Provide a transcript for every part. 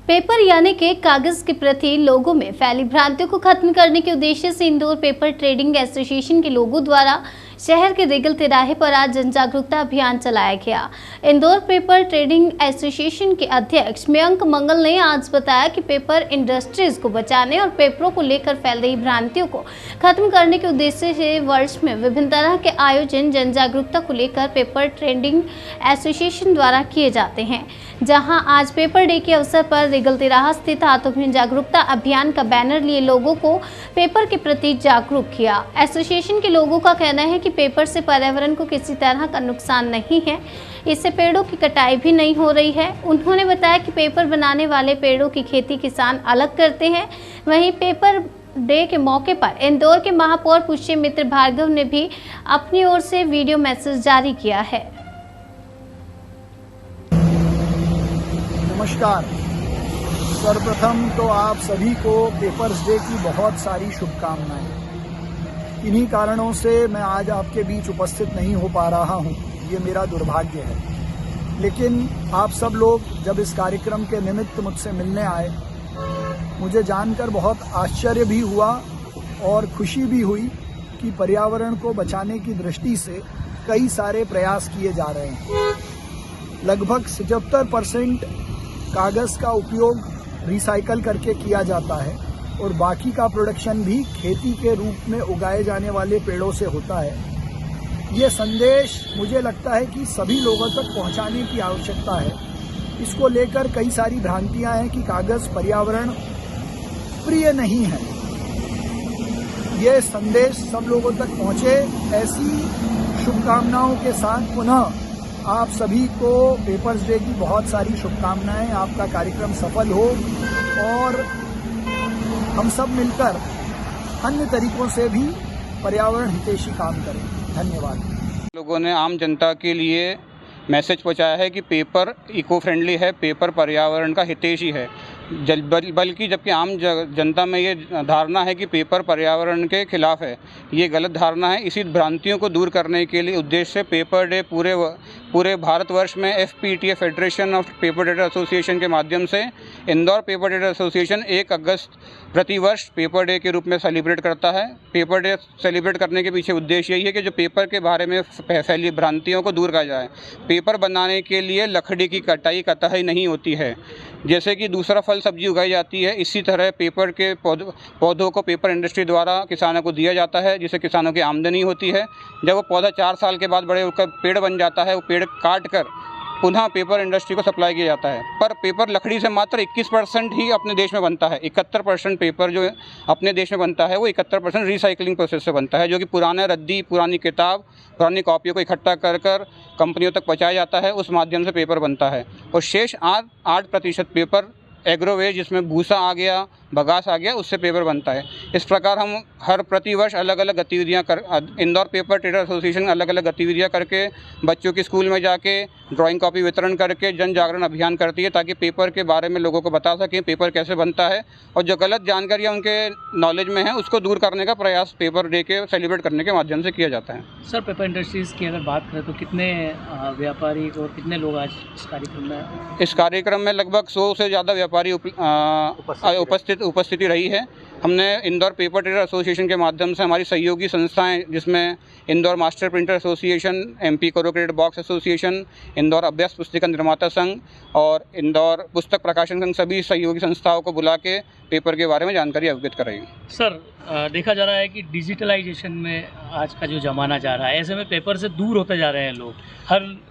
Paper यानी कि कागज के प्रति लोगों में फैली भ्रांतियों को खत्म करने के उद्देश्य से इंदौर पेपर ट्रेडिंग एसोसिएशन के लोगों द्वारा शहर के रेगल तिराहे पर आज जन जागरूकता अभियान चलाया गया। इंदौर पेपर ट्रेडिंग एसोसिएशन के अध्यक्ष मयंक मंगल ने आज बताया कि पेपर इंडस्ट्रीज को बचाने और पेपरों को लेकर फैल रही भ्रांतियों को खत्म करने के उद्देश्य से वर्ष में विभिन्न तरह के आयोजन जन जागरूकता को लेकर पेपर ट्रेडिंग एसोसिएशन द्वारा किए जाते हैं। जहां आज पेपर डे के अवसर पर रेगल तिराहा स्थित हाथों जागरूकता अभियान का बैनर लिए लोगों को पेपर के प्रति जागरूक किया। एसोसिएशन के लोगों का कहना है कि पेपर से पर्यावरण को किसी तरह का नुकसान नहीं है, इससे पेड़ों की कटाई भी नहीं हो रही है। उन्होंने बताया कि पेपर बनाने वाले पेड़ों की खेती किसान अलग करते हैं। वहीं पेपर डे के मौके पर इंदौर के महापौर पुष्यमित्र भार्गव ने भी अपनी ओर से वीडियो मैसेज जारी किया है। नमस्कार। सर्वप्रथम तो आप सभी को पेपर्स डे की बहुत सारी शुभकामनाएं। इन्हीं कारणों से मैं आज आपके बीच उपस्थित नहीं हो पा रहा हूं, ये मेरा दुर्भाग्य है। लेकिन आप सब लोग जब इस कार्यक्रम के निमित्त मुझसे मिलने आए, मुझे जानकर बहुत आश्चर्य भी हुआ और खुशी भी हुई कि पर्यावरण को बचाने की दृष्टि से कई सारे प्रयास किए जा रहे हैं। लगभग 77% कागज़ का उपयोग रिसाइकल करके किया जाता है और बाकी का प्रोडक्शन भी खेती के रूप में उगाए जाने वाले पेड़ों से होता है। ये संदेश मुझे लगता है कि सभी लोगों तक पहुंचाने की आवश्यकता है। इसको लेकर कई सारी भ्रांतियां हैं कि कागज़ पर्यावरण प्रिय नहीं है। ये संदेश सब लोगों तक पहुंचे, ऐसी शुभकामनाओं के साथ पुनः आप सभी को पेपर्स डे की बहुत सारी शुभकामनाएं। आपका कार्यक्रम सफल हो और हम सब मिलकर अन्य तरीकों से भी पर्यावरण हितैषी काम करें। धन्यवाद। लोगों ने आम जनता के लिए मैसेज पहुंचाया है कि पेपर इको फ्रेंडली है, पेपर पर्यावरण का हितैषी है। बल्कि जबकि आम जनता में ये धारणा है कि पेपर पर्यावरण के खिलाफ है, ये गलत धारणा है। इसी भ्रांतियों को दूर करने के लिए उद्देश्य से पेपर डे पूरे भारतवर्ष में FPTA federation of paper trader association के माध्यम से इंदौर पेपर ट्रेडर एसोसिएशन 1 अगस्त प्रतिवर्ष पेपर डे के रूप में सेलिब्रेट करता है। पेपर डे सेलिब्रेट करने के पीछे उद्देश्य यही है कि जो पेपर के बारे में फैली भ्रांतियों को दूर किया जाए। पेपर बनाने के लिए लकड़ी की कटाई कतई नहीं होती है। जैसे कि दूसरा फल सब्जी उगाई जाती है, इसी तरह पेपर के पौधों को पेपर इंडस्ट्री द्वारा किसानों को दिया जाता है, जिससे किसानों की आमदनी होती है। जब वो पौधा 4 साल के बाद बड़े होकर पेड़ बन जाता है, वो पेड़ काट कर पुनः पेपर इंडस्ट्री को सप्लाई किया जाता है। पर पेपर लकड़ी से मात्र 21% ही अपने देश में बनता है। 71% पेपर जो अपने देश में बनता है वो 71% रिसाइकलिंग प्रोसेस से बनता है, जो कि पुराने रद्दी, पुरानी किताब, पुरानी कॉपियों को इकट्ठा कर कंपनियों तक पहुँचाया जाता है। उस माध्यम से पेपर बनता है और शेष 8% पेपर एग्रो वेस्ट, जिसमें भूसा आ गया, बगास आ गया, उससे पेपर बनता है। इस प्रकार हम हर प्रतिवर्ष अलग अलग गतिविधियां इंदौर पेपर ट्रेडर एसोसिएशन अलग अलग गतिविधियां करके बच्चों की स्कूल में जाके ड्राइंग कॉपी वितरण करके जन जागरण अभियान करती है, ताकि पेपर के बारे में लोगों को बता सकें पेपर कैसे बनता है और जो गलत जानकारियाँ उनके नॉलेज में है उसको दूर करने का प्रयास पेपर डे के सेलिब्रेट करने के माध्यम से किया जाता है। सर, पेपर इंडस्ट्रीज़ की अगर बात करें तो कितने व्यापारी और कितने लोग आज इस कार्यक्रम में? इस कार्यक्रम में लगभग 100 से ज़्यादा व्यापारी उपस्थिति रही है। हमने इंदौर पेपर ट्रेडर एसोसिएशन के माध्यम से हमारी सहयोगी संस्थाएं, जिसमें Indore master printer association, MP corrugated box association, Indore अभ्यास पुस्तिका निर्माता संघ और इंदौर पुस्तक प्रकाशन संघ, सभी सहयोगी संस्थाओं को बुला के पेपर के बारे में जानकारी अवगत कराई। सर, देखा जा रहा है कि डिजिटलाइजेशन में आज का जो ज़माना जा रहा है, ऐसे में पेपर से दूर होते जा रहे हैं लोग।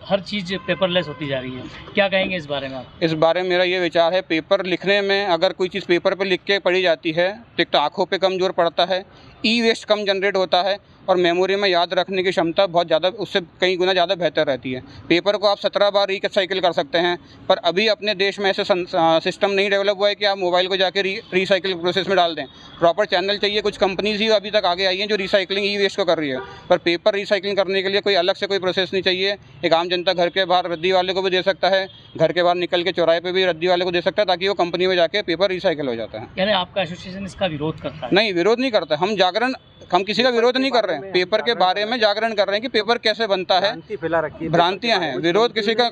हर चीज़ पेपरलेस होती जा रही है। क्या कहेंगे इस बारे में आप? इस बारे में मेरा ये विचार है, पेपर लिखने में अगर कोई चीज़ पेपर पर लिख के पढ़ी जाती है तो एक तो आँखों पे कम जोर पड़ता है, ई-वेस्ट कम जनरेट होता है और मेमोरी में याद रखने की क्षमता बहुत ज़्यादा, उससे कई गुना ज़्यादा बेहतर रहती है। पेपर को आप 17 बार रिसाइकिल कर सकते हैं, पर अभी अपने देश में ऐसे सिस्टम नहीं डेवलप हुआ है कि आप मोबाइल को जाके रिसाइकिल प्रोसेस में डाल दें। प्रॉपर चैनल चाहिए। कुछ कंपनीज ही अभी तक आगे आई हैं जो रिसाइकलिंग ई-वेस्ट को कर रही है, पर पेपर रिसाइकलिंग करने के लिए कोई अलग से कोई प्रोसेस नहीं चाहिए। एक आम जनता घर के बाहर रद्दी वाले को भी दे सकता है, घर के बाहर निकल के चौराहे पे भी रद्दी वाले को दे सकता है, ताकि वो कंपनी में जाके पेपर रिसाइकिल हो जाता है। यानी आपका एसोसिएशन इसका विरोध करता है? नहीं, विरोध नहीं करता। हम किसी का विरोध नहीं कर रहे हैं, पेपर के बारे में जागरण कर रहे हैं कि पेपर कैसे बनता है। फैला रखी है, भ्रांतियां हैं, विरोध किसी का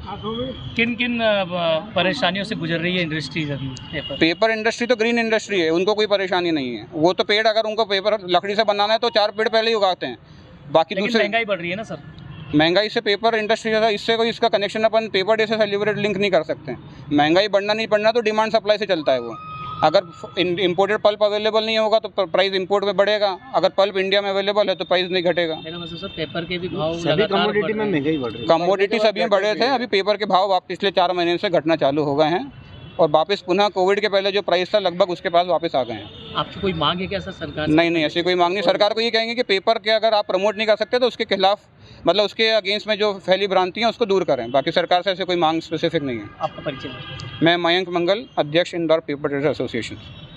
किन किन परेशानियों से गुजर रही है इंडस्ट्रीज अभी? पेपर इंडस्ट्री तो ग्रीन इंडस्ट्री है, उनको कोई परेशानी नहीं है। वो तो पेड़, अगर उनको पेपर लकड़ी से बनाना है तो 4 पेड़ पहले ही उगाते हैं। बाकी लेकिन दूसरे महंगाई बढ़ रही है ना सर? महंगाई से पेपर इंडस्ट्री ज़्यादा, इससे कोई इसका कनेक्शन अपन पेपर डे से सेलिब्रेट लिंक नहीं कर सकते हैं। महंगाई बढ़ना नहीं बढ़ना तो डिमांड सप्लाई से चलता है वो। अगर इम्पोर्टेड पल्प अवेलेबल नहीं होगा तो प्राइस इंपोर्ट में बढ़ेगा, अगर पल्प इंडिया में अवेलेबल है तो प्राइस नहीं घटेगा। मेरा मतलब सर पेपर के भी भाव सभी कमोडिटी में महंगाई बढ़ रही है। कमोडिटी सभी में बढ़े थे, अभी पेपर के भाव पिछले 4 महीने से घटना चालू हो गए हैं और वापस पुनः कोविड के पहले जो प्राइस था लगभग उसके पास वापस आ गए हैं। आपकी कोई मांग है क्या सर सरकार? नहीं, ऐसी कोई मांग नहीं। सरकार को ये कहेंगे कि पेपर के अगर आप प्रमोट नहीं कर सकते तो उसके खिलाफ, मतलब उसके अगेंस्ट में जो फैली भ्रांति है उसको दूर करें। बाकी सरकार से ऐसे कोई मांग स्पेसिफिक नहीं है। आपका परिचय? मैं मयंक मंगल, अध्यक्ष इंदौर पेपर ट्रेडर्स एसोसिएशन।